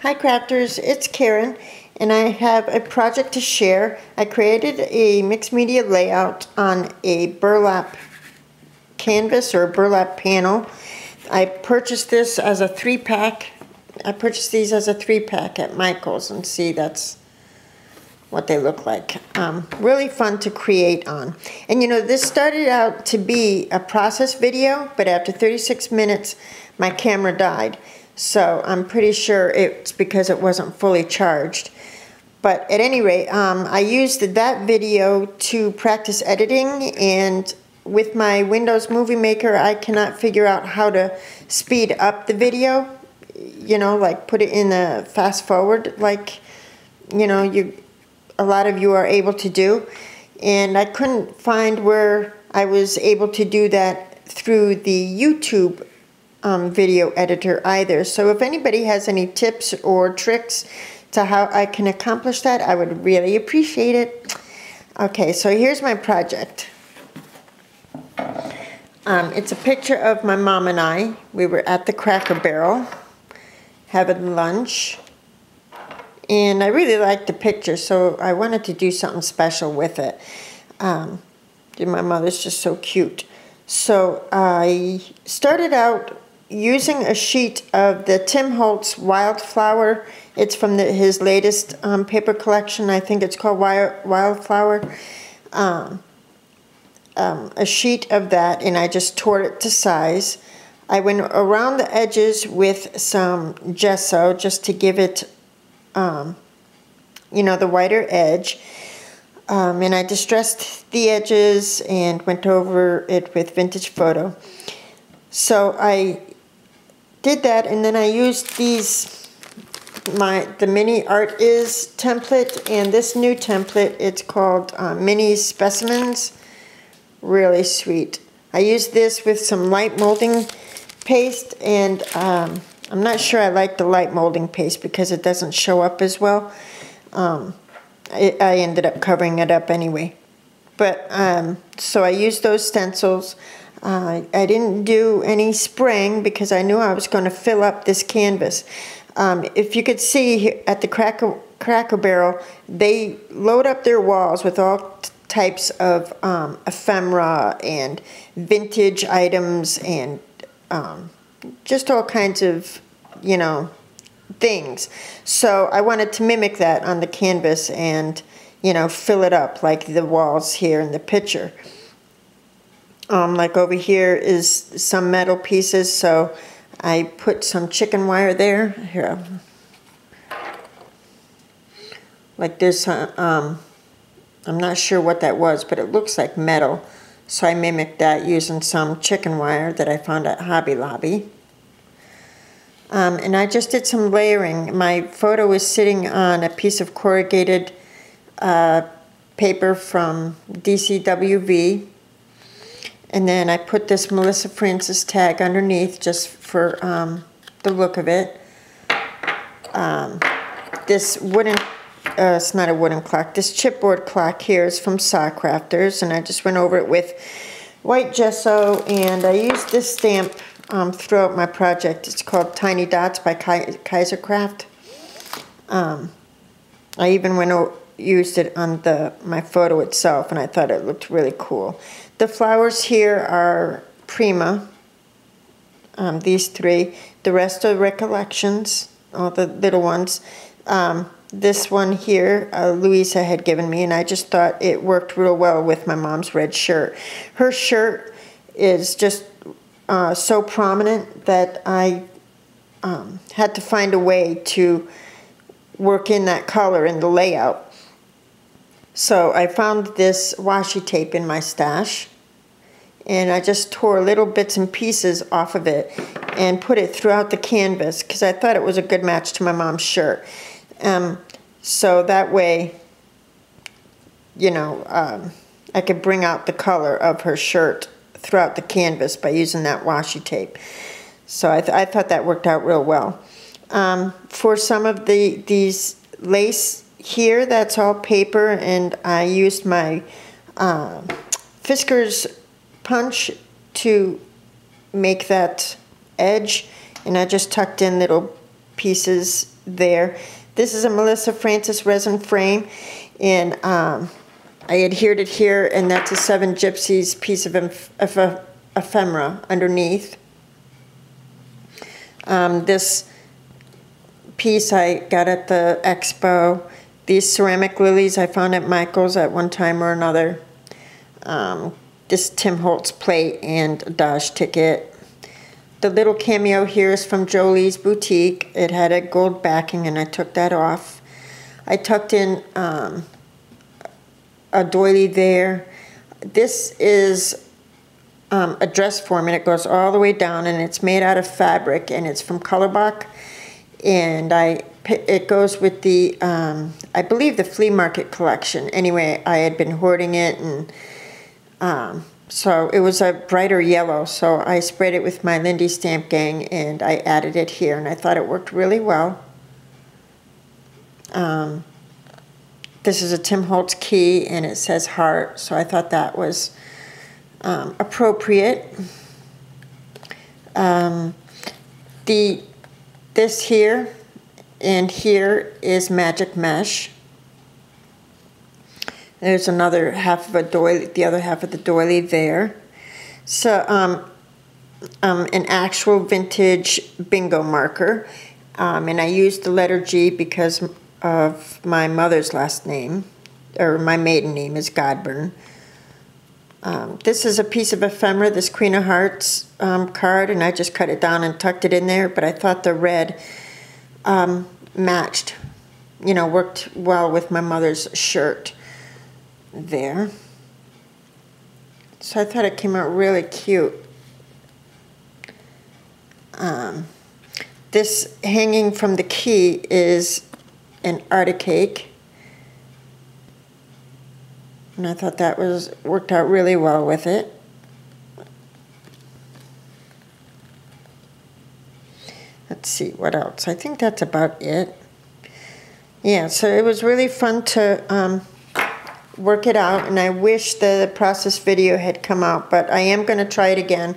Hi crafters, it's Karen and I have a project to share. I created a mixed media layout on a burlap canvas or a burlap panel. I purchased this as a 3-pack. I purchased these as a 3-pack at Michael's, and see, that's what they look like. Really fun to create on. And you know, this started out to be a process video, but after 36 minutes my camera died. So I'm pretty sure it's because it wasn't fully charged. But at any rate, I used that video to practice editing, and with my Windows Movie Maker I cannot figure out how to speed up the video, you know, like put it in the fast forward like, you know, a lot of you are able to do. And I couldn't find where I was able to do that through the YouTube video editor either. So if anybody has any tips or tricks to how I can accomplish that, I would really appreciate it. Okay, so here's my project. It's a picture of my mom and I. We were at the Cracker Barrel having lunch, and I really liked the picture, so I wanted to do something special with it. My mother's just so cute. So I started out using a sheet of the Tim Holtz Wildflower. It's from his latest paper collection. I think it's called Wildflower. A sheet of that, and I just tore it to size. I went around the edges with some gesso just to give it, you know, the whiter edge. And I distressed the edges and went over it with vintage photo. So I did that, and then I used these, the Mini Art Is template, and this new template, it's called Mini Specimens. Really sweet. I used this with some light molding paste, and I'm not sure I like the light molding paste because it doesn't show up as well. I ended up covering it up anyway. But so I used those stencils. I didn't do any spraying because I knew I was going to fill up this canvas. If you could see at the Cracker Barrel, they load up their walls with all types of ephemera and vintage items and just all kinds of, you know, things. So I wanted to mimic that on the canvas and, you know, fill it up like the walls here in the picture. Like over here is some metal pieces, so I put some chicken wire there. Here, like this. I'm not sure what that was, but it looks like metal. So I mimicked that using some chicken wire that I found at Hobby Lobby. And I just did some layering. My photo is sitting on a piece of corrugated paper from DCWV. And then I put this Melissa Francis tag underneath just for the look of it. This wooden, it's not a wooden clock, this chipboard clock here is from Saw Crafters, and I just went over it with white gesso, and I used this stamp throughout my project. It's called Tiny Dots by Kaisercraft. I even used it on my photo itself, and I thought it looked really cool. The flowers here are Prima, these 3. The rest are Recollections, all the little ones. This one here, Louisa had given me, and I just thought it worked real well with my mom's red shirt. Her shirt is just so prominent that I had to find a way to work in that color in the layout. So I found this washi tape in my stash, and I just tore little bits and pieces off of it and put it throughout the canvas because I thought it was a good match to my mom's shirt. So that way, you know, I could bring out the color of her shirt throughout the canvas by using that washi tape. So I thought that worked out real well. For some of these lace here, that's all paper, and I used my Fisker's punch to make that edge, and I just tucked in little pieces there. This is a Melissa Francis resin frame, and I adhered it here, and that's a Seven Gypsies piece of ephemera underneath. This piece I got at the expo. These ceramic lilies I found at Michael's at one time or another. This Tim Holtz plate and a Dodge ticket. The little cameo here is from Jolie's Boutique. It had a gold backing and I took that off. I tucked in a doily there. This is a dress form, and it goes all the way down, and it's made out of fabric, and it's from Colorbach, and it goes with the I believe the flea market collection. Anyway, I had been hoarding it, and so it was a brighter yellow, so I sprayed it with my Lindy Stamp Gang, and I added it here, and I thought it worked really well. This is a Tim Holtz key, and it says heart, so I thought that was appropriate. This here and here is magic mesh. There's another half of a doily, the other half of the doily there. So an actual vintage bingo marker, and I used the letter G because of my mother's last name, or my maiden name is Godburn. This is a piece of ephemera, this Queen of Hearts card, and I just cut it down and tucked it in there, but I thought the red matched, worked well with my mother's shirt there. So I thought it came out really cute. This hanging from the key is an Arctic cake, and I thought that worked out really well with it. Let's see what else. I think that's about it. Yeah, so it was really fun to work it out, and I wish the process video had come out, but I am going to try it again.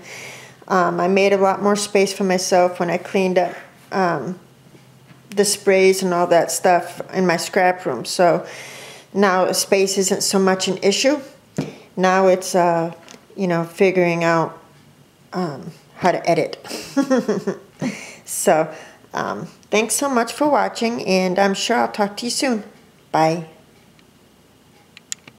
I made a lot more space for myself when I cleaned up the sprays and all that stuff in my scrap room, so now space isn't so much an issue. Now it's figuring out how to edit. So thanks so much for watching, and I'm sure I'll talk to you soon. Bye.